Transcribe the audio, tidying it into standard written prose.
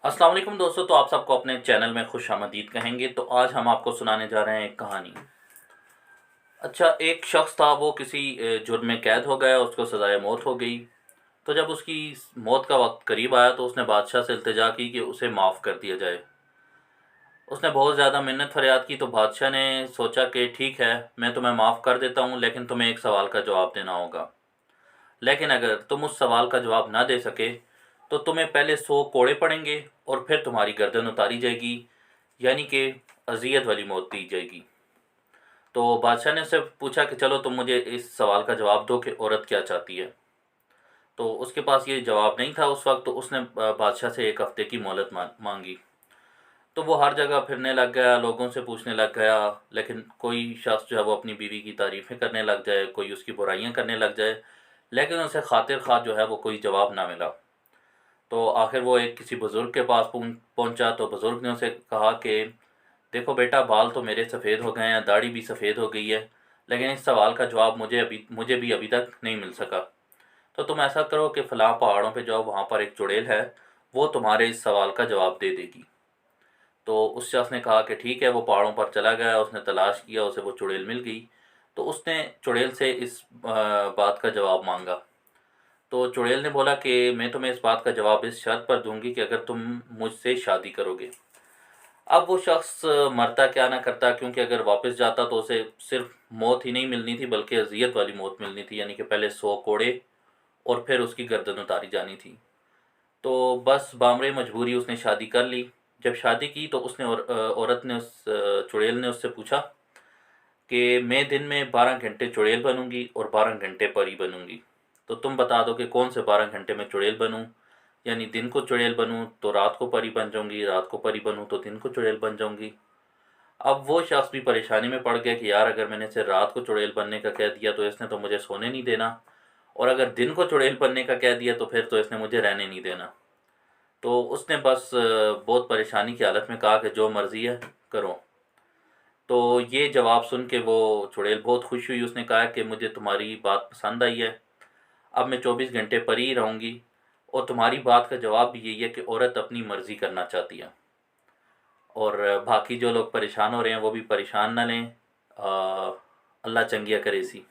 अस्सलाम वालेकुम दोस्तों। तो आप सबको अपने चैनल में खुश आमदीद कहेंगे। तो आज हम आपको सुनाने जा रहे हैं एक कहानी। अच्छा, एक शख्स था, वो किसी जुर्म में कैद हो गया, उसको सज़ाए मौत हो गई। तो जब उसकी मौत का वक्त करीब आया तो उसने बादशाह से इल्तिजा की कि उसे माफ़ कर दिया जाए। उसने बहुत ज़्यादा मिन्नत फरियाद की तो बादशाह ने सोचा कि ठीक है, मैं तुम्हें माफ़ कर देता हूँ, लेकिन तुम्हें एक सवाल का जवाब देना होगा। लेकिन अगर तुम उस सवाल का जवाब ना दे सके तो तुम्हें पहले 100 कोड़े पड़ेंगे और फिर तुम्हारी गर्दन उतारी जाएगी, यानी कि अजियत वाली मौत दी जाएगी। तो बादशाह ने उससे पूछा कि चलो तुम मुझे इस सवाल का जवाब दो कि औरत क्या चाहती है। तो उसके पास ये जवाब नहीं था उस वक्त, तो उसने बादशाह से एक हफ्ते की मोहलत मांगी। तो वो हर जगह फिरने लग गया, लोगों से पूछने लग गया, लेकिन कोई शख्स जो है वो अपनी बीवी की तारीफ़ें करने लग जाए, कोई उसकी बुराइयां करने लग जाए, लेकिन उसे खातिर खा जो है वो कोई जवाब ना मिला। तो आखिर वो एक किसी बुज़ुर्ग के पास पहुंचा। तो बुज़ुर्ग ने उसे कहा कि देखो बेटा, बाल तो मेरे सफ़ेद हो गए हैं, दाढ़ी भी सफ़ेद हो गई है, लेकिन इस सवाल का जवाब मुझे भी अभी तक नहीं मिल सका। तो तुम ऐसा करो कि फ़लाँ पहाड़ों पे जाओ, वहाँ पर एक चुड़ैल है, वो तुम्हारे इस सवाल का जवाब दे देगी। तो उस शख्स ने कहा कि ठीक है। वो पहाड़ों पर चला गया, उसने तलाश किया, उसे वो चुड़ैल मिल गई। तो उसने चुड़ैल से इस बात का जवाब मांगा। तो चुड़ैल ने बोला कि मैं तुम्हें इस बात का जवाब इस शर्त पर दूंगी कि अगर तुम मुझसे शादी करोगे। अब वो शख्स मरता क्या ना करता, क्योंकि अगर वापस जाता तो उसे सिर्फ मौत ही नहीं मिलनी थी बल्कि अजियत वाली मौत मिलनी थी, यानी कि पहले 100 कोड़े और फिर उसकी गर्दन उतारी जानी थी। तो बस बामरे मजबूरी उसने शादी कर ली। जब शादी की तो औरत ने चुड़ैल ने उससे पूछा कि मैं दिन में 12 घंटे चुड़ैल बनूंगी और 12 घंटे परी बनूंगी। तो तुम बता दो कि कौन से 12 घंटे में चुड़ैल बनूं, यानी दिन को चुड़ैल बनूं तो रात को परी बन जाऊंगी, रात को परी बनूं तो दिन को चुड़ैल बन जाऊंगी। अब वो शख्स भी परेशानी में पड़ गया कि यार, अगर मैंने इसे रात को चुड़ैल बनने का कह दिया तो इसने तो मुझे सोने नहीं देना, और अगर दिन को चुड़ैल बनने का कह दिया तो फिर तो इसने मुझे रहने नहीं देना। तो उसने बस बहुत परेशानी की हालत में कहा कि जो मर्ज़ी है करो। तो ये जवाब सुन के वो चुड़ैल बहुत खुश हुई। उसने कहा कि मुझे तुम्हारी बात पसंद आई है, अब मैं 24 घंटे परी ही रहूँगी, और तुम्हारी बात का जवाब भी यही है कि औरत अपनी मर्ज़ी करना चाहती है। और बाकी जो लोग परेशान हो रहे हैं वो भी परेशान ना लें। अल्लाह चंगिया करे सी।